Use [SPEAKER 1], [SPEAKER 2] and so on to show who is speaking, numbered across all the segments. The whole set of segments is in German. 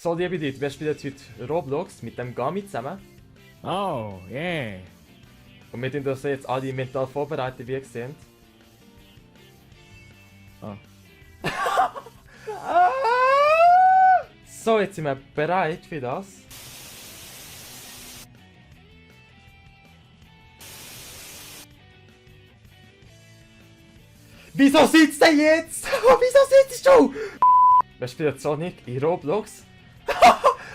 [SPEAKER 1] So, liebe Leute, wir spielen heute Roblox mit dem Gami zusammen.
[SPEAKER 2] Oh, yeah.
[SPEAKER 1] Und wir tun das jetzt alle mental vorbereitet, wie ihr seht.
[SPEAKER 2] Ah.
[SPEAKER 1] So, jetzt sind wir bereit für das. Wieso sitzt er jetzt? Wieso sitzt du? Wir spielen Sonic in Roblox.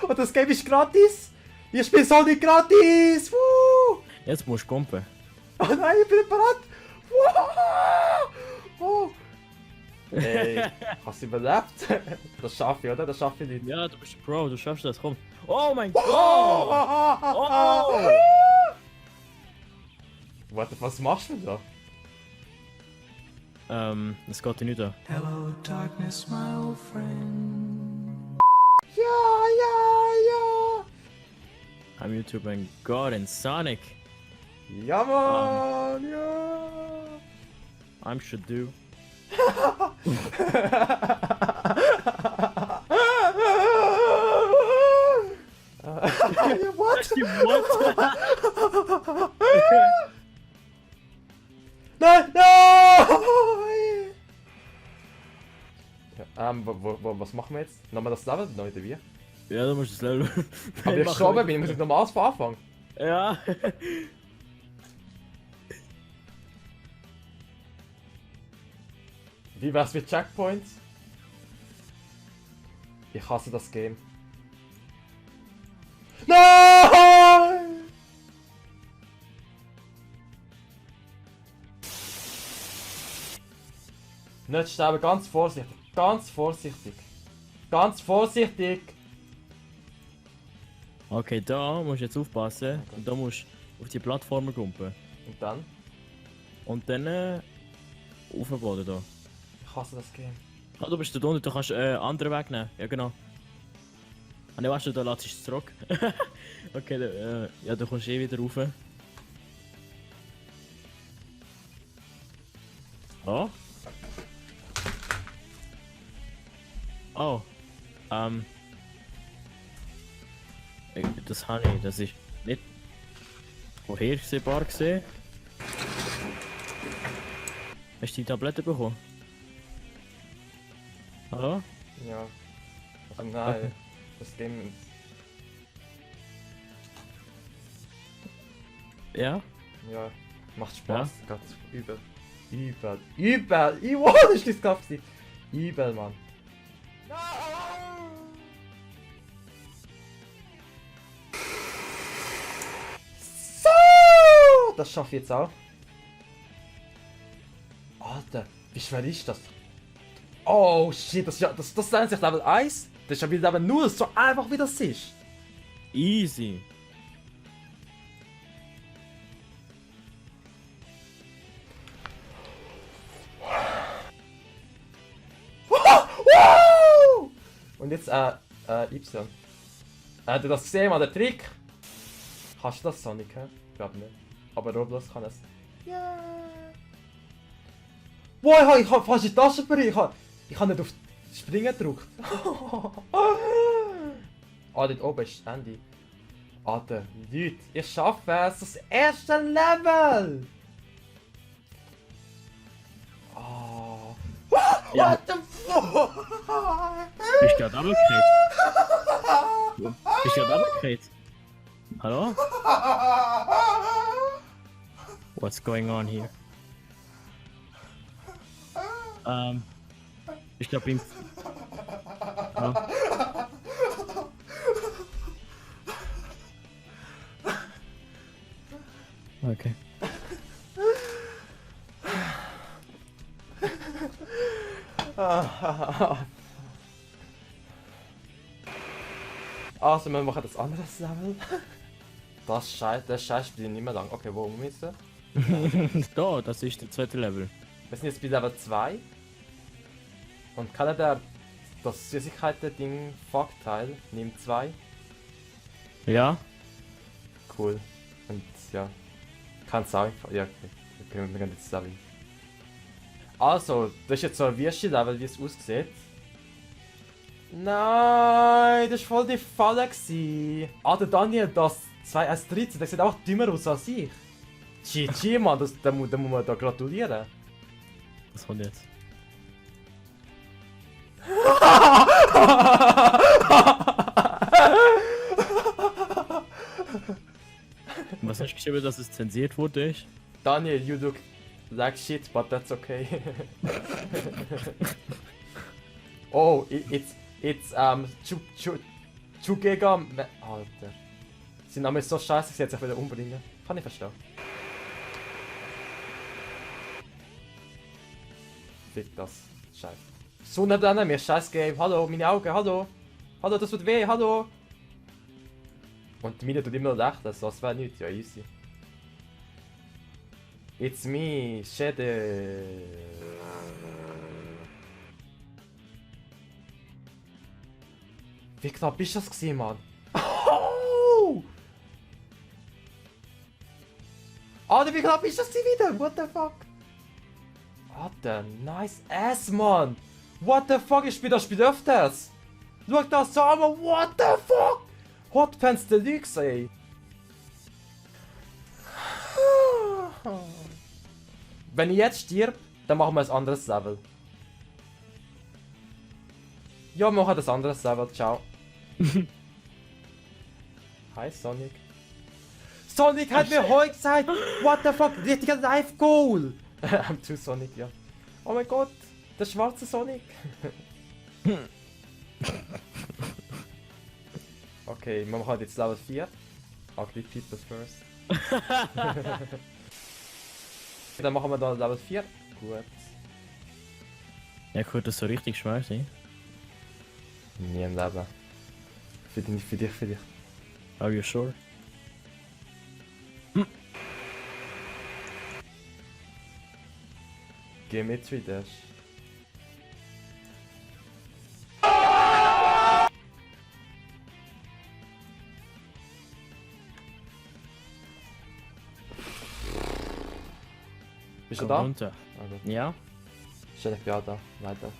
[SPEAKER 1] Und das Game ist gratis. Ich spiele Sonic gratis. Woo!
[SPEAKER 2] Jetzt musst du kumpen.
[SPEAKER 1] Oh nein, ich bin bereit. Oh. Hey, hast du überlebt? Das schaffe ich, oder? Das schaffe ich nicht.
[SPEAKER 2] Ja, du bist Pro, du schaffst das, komm. Oh mein Gott!
[SPEAKER 1] Oh.
[SPEAKER 2] Oh!
[SPEAKER 1] Warte, was machst du denn da?
[SPEAKER 2] Das geht dir nicht an.
[SPEAKER 3] Hello, darkness, my old friend.
[SPEAKER 1] Ja.
[SPEAKER 2] I'm YouTube and God in Sonic.
[SPEAKER 1] Ja, Mann, ja.
[SPEAKER 2] I'm should do.
[SPEAKER 1] What?
[SPEAKER 2] What?
[SPEAKER 1] Nein, nein! Ja, was machen wir jetzt? Nochmal das Level neu, oder wie?
[SPEAKER 2] Ja, du musst das Level.
[SPEAKER 1] Aber ich gestorben bin, muss ich nochmal von Anfang.
[SPEAKER 2] Ja.
[SPEAKER 1] Wie wär's mit Checkpoints? Ich hasse das Game. Nein! Nicht sterben, ganz vorsichtig. Ganz vorsichtig. Ganz vorsichtig!
[SPEAKER 2] Okay, da musst du jetzt aufpassen. Und da musst du auf die Plattformen kumpen.
[SPEAKER 1] Und dann?
[SPEAKER 2] Und dann auf den Boden da.
[SPEAKER 1] Ich hasse das Game.
[SPEAKER 2] Ah, du bist da unten, du kannst andere Weg nehmen. Ja, genau. Ah, ne, weißt du, da lässt du es zurück. Okay, da, ja, du kommst eh wieder rauf. Oh? Oh. Das habe ich, das ist nicht vorhersehbar gesehen. Hast du die Tablette bekommen? Hallo?
[SPEAKER 1] Ja. Oh nein. Das Game.
[SPEAKER 2] Ja?
[SPEAKER 1] Ja. Macht Spaß. Ganz übel. Übel! Wow, das ist das Kapsi. Übel, Mann. So! Das schaffe ich jetzt auch. Alter, wie schwer ist das? Oh shit, das ist eigentlich Level 1. Das ist ja wieder Level 0, so einfach wie das ist.
[SPEAKER 2] Easy.
[SPEAKER 1] Und jetzt Y. Habt ihr das gesehen, mal der Trick? Kannst du das, Sonic? Ich glaube nicht. Aber Roblox kann es. Ja. Wow, ich hab fast die Tasche berührt. Ich hab nicht auf Springen gedrückt. Dort oben ist das Handy. Alter, Leute, ich schaffe es. Das erste Level! Oh.
[SPEAKER 2] Ja.
[SPEAKER 1] What the fuck?
[SPEAKER 2] Bist du gerade runtergefallen? Bist du gerade runtergefallen? Hallo? What's going on here? Ich glaube ihm. Ja. Okay.
[SPEAKER 1] Also, wir machen das andere Level. Das Scheiß spielt nicht mehr lang. Okay, wo müssen wir?
[SPEAKER 2] Da, das ist der zweite Level.
[SPEAKER 1] Wir sind jetzt bei Level 2. Und kann der das Süßigkeiten-Ding Fuck-Teil nimmt 2.
[SPEAKER 2] Ja?
[SPEAKER 1] Cool. Und ja. Kann es auch einfach. Ja, okay. Wir gehen jetzt Level. Also, das ist jetzt so ein Wirschi-Level, wie es aussieht. Nein, das war voll die Falle gewesen. Ah, der Daniel, das 2S13, der sieht auch dümmer aus als ich. GG, Mann, da muss man da gratulieren.
[SPEAKER 2] Was kommt jetzt? Was hast du geschrieben, dass es zensiert wurde?
[SPEAKER 1] Daniel, you look like shit, but that's okay. Oh, it's Chugega. Alter. Sein Name ist so scheiße, ich jetzt wieder umbringen. Kann ich verstehen. Fick das. Scheiße. So nicht an mir, scheiß Game. Hallo, meine Augen, hallo. Hallo, das tut weh, hallo. Und meine tut immer noch lächeln, so das wäre nichts, ja easy. It's me, Shadow. Wie knapp ist das gewesen, Mann? Oh! Alter, wie knapp ist das gewesen wieder? What the fuck? Alter, nice ass, Mann! What the fuck, ich spiele das Spiel öfters! Schau das an, Mann! What the fuck? Hot Pants Deluxe, ey! Wenn ich jetzt stirb, dann machen wir ein anderes Level. Ja, wir machen das anderes Level, ciao. Hi Sonic. Sonic hat mir heute gesagt, what the fuck, richtiger Live Goal. I'm too Sonic, ja. Oh mein Gott, der schwarze Sonic. Okay, wir machen jetzt Level 4. Ugly people first. Dann machen wir dann Level 4. Gut.
[SPEAKER 2] Ja, gut, das so richtig schwer sein.
[SPEAKER 1] Nie im Leben. Für dich, für dich, für dich.
[SPEAKER 2] Are you sure?
[SPEAKER 1] Geh mit 3 Dash. Bist du
[SPEAKER 2] Komm
[SPEAKER 1] da?
[SPEAKER 2] runter.
[SPEAKER 1] Ah, gut.
[SPEAKER 2] Ja?
[SPEAKER 1] Schön, ich bin auch da. Leider.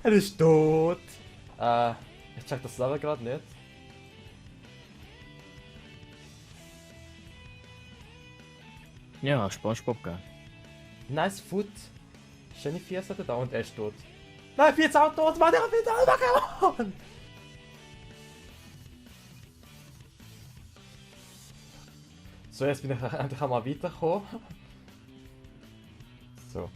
[SPEAKER 1] Er ist tot. Ich check das Level gerade nicht.
[SPEAKER 2] Ja, SpongeBob gell.
[SPEAKER 1] Nice Foot. Schöne Fies hat er da und er ist tot. Nein, ich bin jetzt auch tot, Mann, ich hab ihn selber gewonnen! So, jetzt bin ich endlich einmal weitergekommen. So.